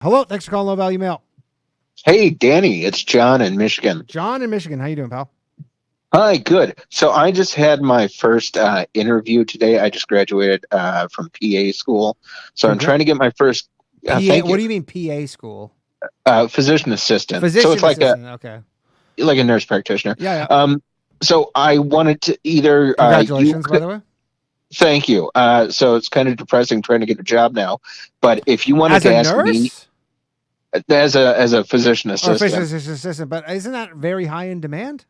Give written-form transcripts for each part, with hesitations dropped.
Hello, thanks for calling Low Value Mail. Hey, Danny, it's John in Michigan. John in Michigan, how you doing, pal? Hi, good. So I just had my first interview today. I just graduated from PA school, so I'm Congrats. trying to get my first. PA. Thank What you, do you mean PA school? physician assistant. So it's Physician assistant. Okay. like a nurse practitioner. Yeah, yeah. So I wanted to either you. Congratulations, by the way. Thank you. So it's kind of depressing trying to get a job now, but if you wanted As to a ask me nurse as a physician or assistant. physician assistant, but isn't that very high in demand?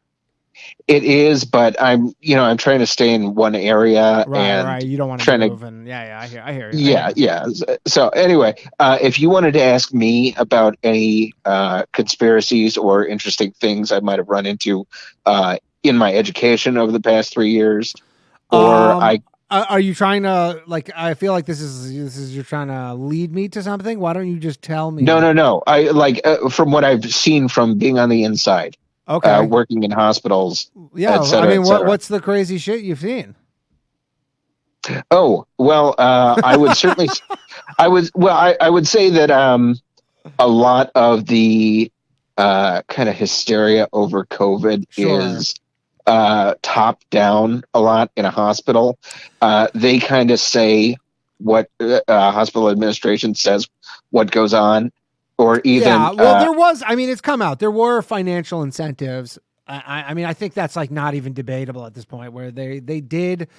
It is, but I'm trying to stay in one area Right, right. and You don't want to trying to, move, and yeah. I hear yeah, you. yeah. So anyway, if you wanted to ask me about any conspiracies or interesting things I might have run into in my education over the past 3 years, or Um, are you trying to like? I feel like this is you're trying to lead me to something. Why don't you just tell no, me? no, no. I like from what I've seen from being on the inside, Okay. working in hospitals, Yeah. et I cetera, mean, et cetera. what's the crazy shit you've seen? Oh, well, I would certainly, I would say that a lot of the kind of hysteria over COVID Sure. is top down a lot in a hospital. They kind of say what hospital administration says what goes on, or even Yeah, well, there was. I mean, it's come out. There were financial incentives. I mean, I think that's like not even debatable at this point. Where they did,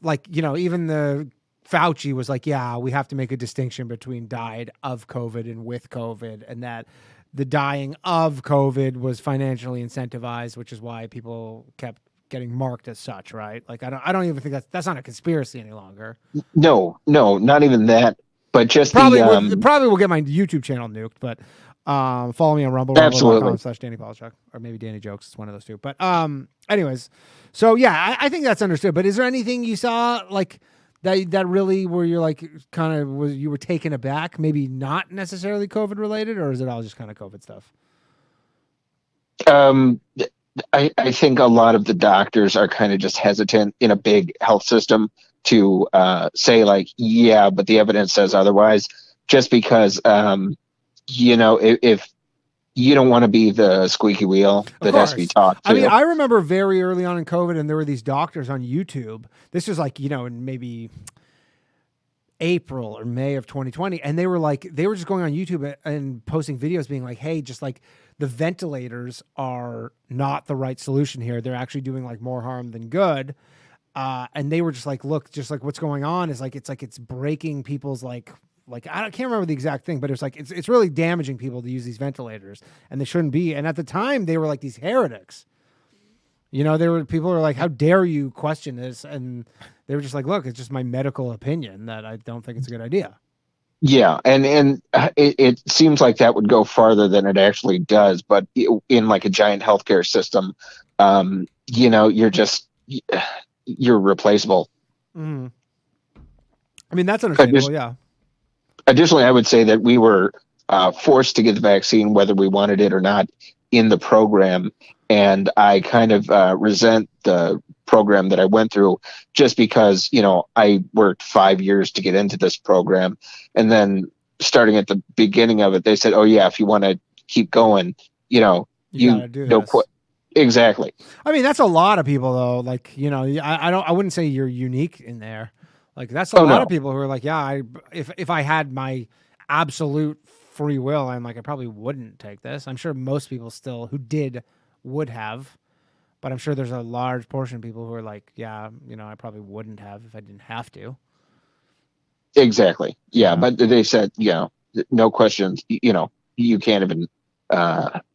like even the Fauci was like, yeah, we have to make a distinction between died of COVID and with COVID, and that the dying of COVID was financially incentivized, which is why people kept getting marked as such, right? Like, I don't even think that's not a conspiracy any longer. no, no, not even that, but just the Probably will get my YouTube channel nuked, but follow me on absolutely. rumble.com/Danny Polishuk, or maybe Danny Jokes. It's one of those two. But anyways, so yeah, I think that's understood. But is there anything you saw like that really where you're like kind of was you were taken aback? Maybe not necessarily COVID related, or is it all just kind of COVID stuff? Um, I think a lot of the doctors are kind of just hesitant in a big health system to say like, yeah, but the evidence says otherwise, just because if you don't want to be the squeaky wheel Of that has to be course. talked I mean, to. I remember very early on in COVID, and there were these doctors on YouTube. This was like, in maybe April or May of 2020, and they were just going on YouTube and posting videos being like, hey, just like the ventilators are not the right solution here. They're actually doing like more harm than good. And they were just like, look, just like what's going on is like it's breaking people's can't remember the exact thing, but it's like it's really damaging people to use these ventilators, and they shouldn't be. And at the time, they were like these heretics. There were people who were like, "How dare you question this?" And they were just like, "Look, it's just my medical opinion that I don't think it's a good idea." Yeah, and it seems like that would go farther than it actually does, but in like a giant healthcare system, you're just you're replaceable. Mm. I mean, that's understandable. Yeah. Additionally, I would say that we were forced to get the vaccine whether we wanted it or not in the program, and I kind of resent the program that I went through just because I worked 5 years to get into this program, and then starting at the beginning of it, they said, "Oh yeah, if you want to keep going, You got you to do know this. exactly." I mean, that's a lot of people though. Like, I wouldn't say you're unique in there. Like, that's a Oh lot of no, people who are like, yeah, if I had my absolute free will, I'm like, I probably wouldn't take this. I'm sure most people still who did would have, but I'm sure there's a large portion of people who are like, yeah, I probably wouldn't have if I didn't have to. exactly. Yeah, Yeah. but they said, no questions. You can't even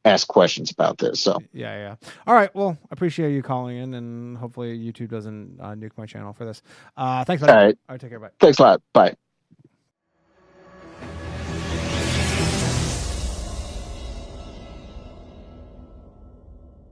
ask questions about this. So. Yeah, yeah. All right. Well, I appreciate you calling in, and hopefully YouTube doesn't nuke my channel for this. Thanks, buddy. All right. All right, take care. Bye. Thanks a lot. Bye.